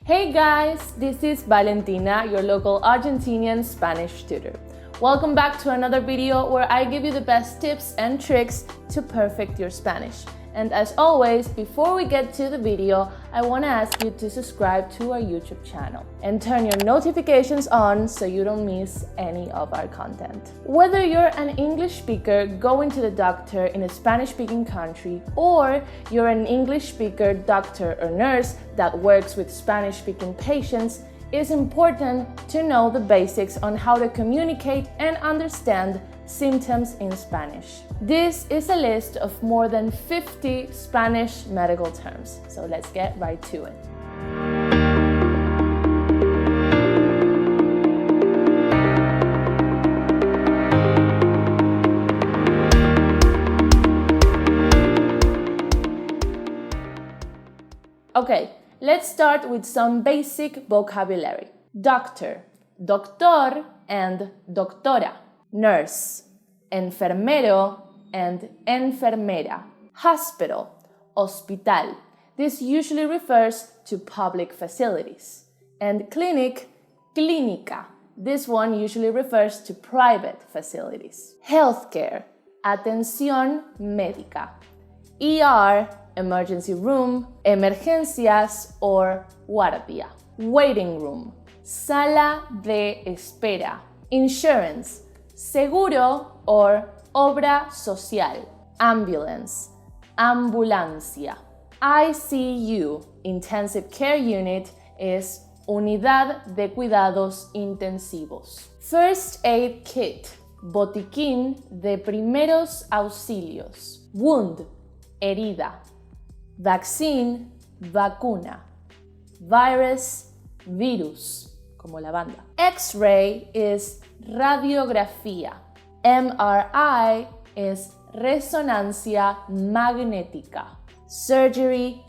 Hey guys, this is Valentina, your local Argentinian Spanish tutor. Welcome back to another video where I give you the best tips and tricks to perfect your Spanish. And as always, before we get to the video, I want to ask you to subscribe to our YouTube channel and turn your notifications on so you don't miss any of our content. Whether you're an English speaker going to the doctor in a Spanish-speaking country, or you're an English speaker, doctor, or nurse that works with Spanish-speaking patients, it's important to know the basics on how to communicate and understand symptoms in Spanish. This is a list of more than 50 Spanish medical terms, so let's get right to it. Okay, let's start with some basic vocabulary. Doctor, doctor and doctora. Nurse, enfermero and enfermera. Hospital, hospital. This usually refers to public facilities. And clinic, clínica. This one usually refers to private facilities. Healthcare, atención médica. ER, emergency room, emergencias or guardia. Waiting room, sala de espera. Insurance, seguro or obra social. Ambulance, ambulancia. ICU, intensive care unit, is unidad de cuidados intensivos. First aid kit, botiquín de primeros auxilios. Wound, herida. Vaccine, vacuna. Virus, virus, como la banda. X-ray is radiografía. MRI is resonancia magnética. Surgery,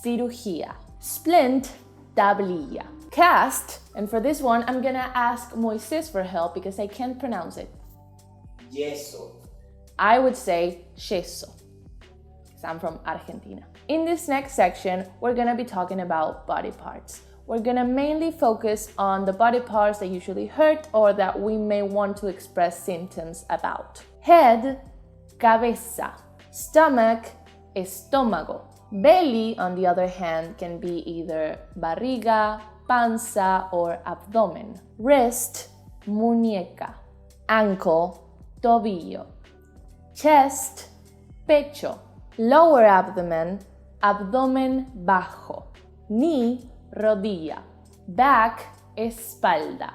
cirugía. Splint, tablilla. Cast, and for this one I'm gonna ask Moises for help because I can't pronounce it. Yeso. I would say yeso, because I'm from Argentina. In this next section, we're gonna be talking about body parts. We're gonna mainly focus on the body parts that usually hurt or that we may want to express symptoms about. Head, cabeza. Stomach, estómago. Belly, on the other hand, can be either barriga, panza, or abdomen. Wrist, muñeca. Ankle, tobillo. Chest, pecho. Lower abdomen, abdomen bajo. Knee, rodilla. Back, espalda.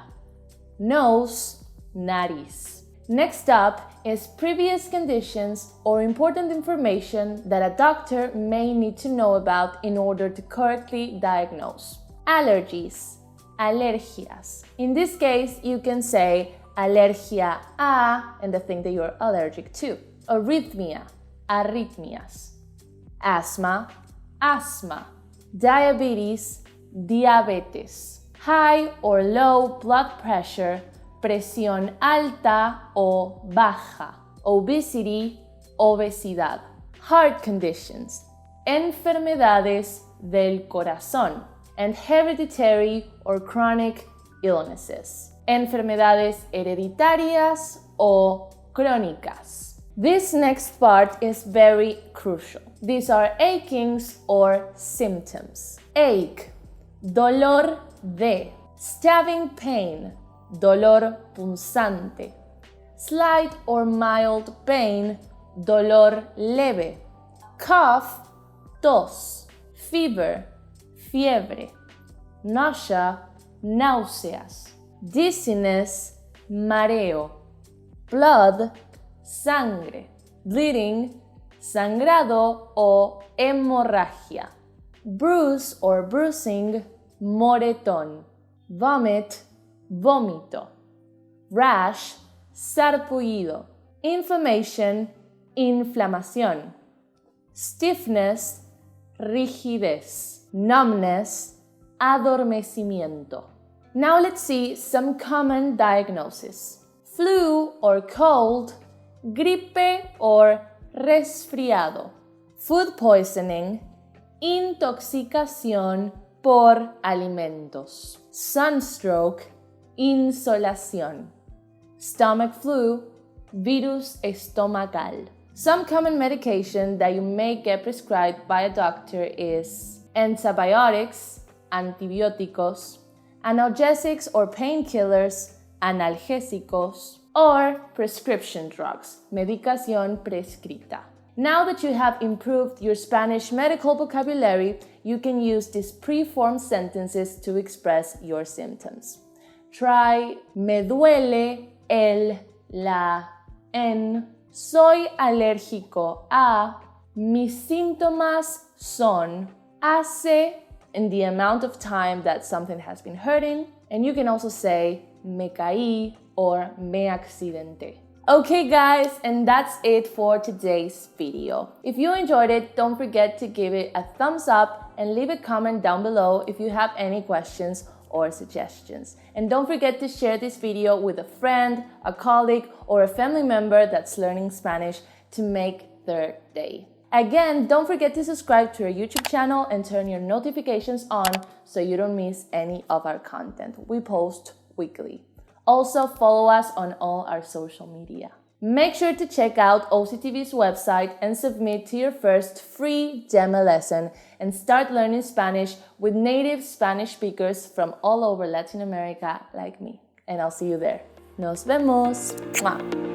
Nose, nariz. Next up is previous conditions or important information that a doctor may need to know about in order to correctly diagnose. Allergies, alergias. In this case, you can say alergia a and the thing that you're allergic to. Arrhythmia, arrhythmias. Asthma, asthma. Diabetes, diabetes. High or low blood pressure, presión alta o baja. Obesity, obesidad. Heart conditions, enfermedades del corazón. And hereditary or chronic illnesses. Enfermedades hereditarias o crónicas. This next part is very crucial. These are achings or symptoms. Ache, dolor de. Stabbing pain, dolor punzante. Slight or mild pain, dolor leve. Cough, tos. Fever, fiebre. Nausea, náuseas. Dizziness, mareo. Blood, sangre. Bleeding, sangrado o hemorragia. Bruise or bruising, moretón. Vomit, vómito. Rash, sarpullido. Inflammation, inflamación. Stiffness, rigidez. Numbness, adormecimiento. Now let's see some common diagnoses. Flu or cold, gripe or resfriado. Food poisoning, intoxicación por alimentos. Sunstroke, insolación. Stomach flu, virus estomacal. Some common medication that you may get prescribed by a doctor is antibiotics, antibióticos, analgesics or painkillers, analgésicos, or prescription drugs, medicación prescrita. Now that you have improved your Spanish medical vocabulary, you can use these preformed sentences to express your symptoms. Try me duele el, la, en, soy alérgico a, mis síntomas son, hace, in the amount of time that something has been hurting, and you can also say me caí or me accidenté. Okay guys, and that's it for today's video. If you enjoyed it, don't forget to give it a thumbs up and leave a comment down below if you have any questions or suggestions. And don't forget to share this video with a friend, a colleague, or a family member that's learning Spanish to make their day. Again, don't forget to subscribe to our YouTube channel and turn your notifications on so you don't miss any of our content. We post weekly. Also, follow us on all our social media. Make sure to check out OCTB's website and submit to your first free demo lesson and start learning Spanish with native Spanish speakers from all over Latin America like me. And I'll see you there. Nos vemos! Mwah.